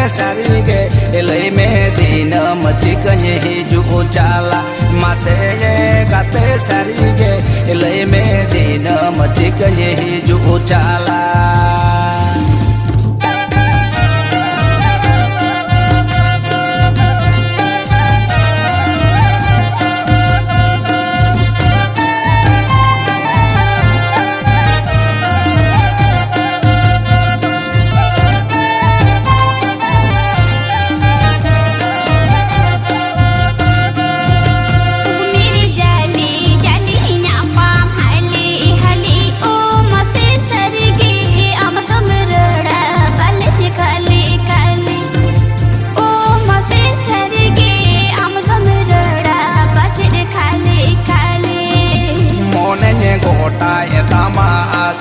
sarige elai me dina machikanye hiju chala mase gate sarige elai me dina machikanye hiju chala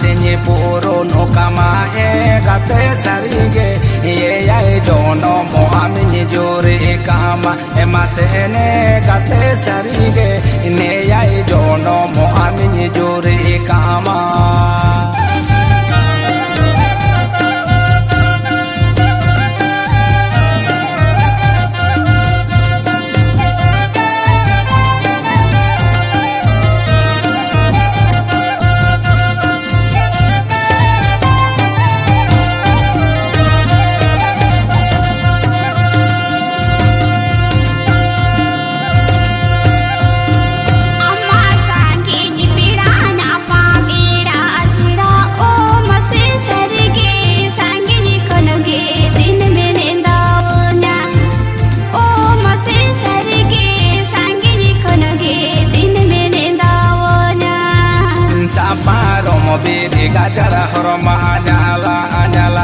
Senye puro no kama gate sarige ye ya jono mo amini jore kama masene gate sarige ne ya jono mo amini jore kama bidi gajara horma anyala anyala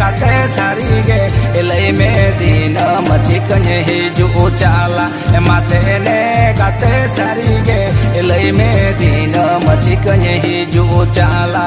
gate sarige elai me dina machikanye hiju chala masene gate sarige elai me dina machikanye hiju chala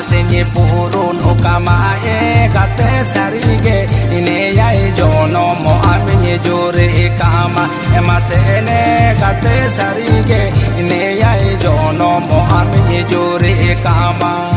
senye puro no kama gate sarige ine ya jono mo aminye jore kama masene gate sarige ine ya jono mo aminye jore kama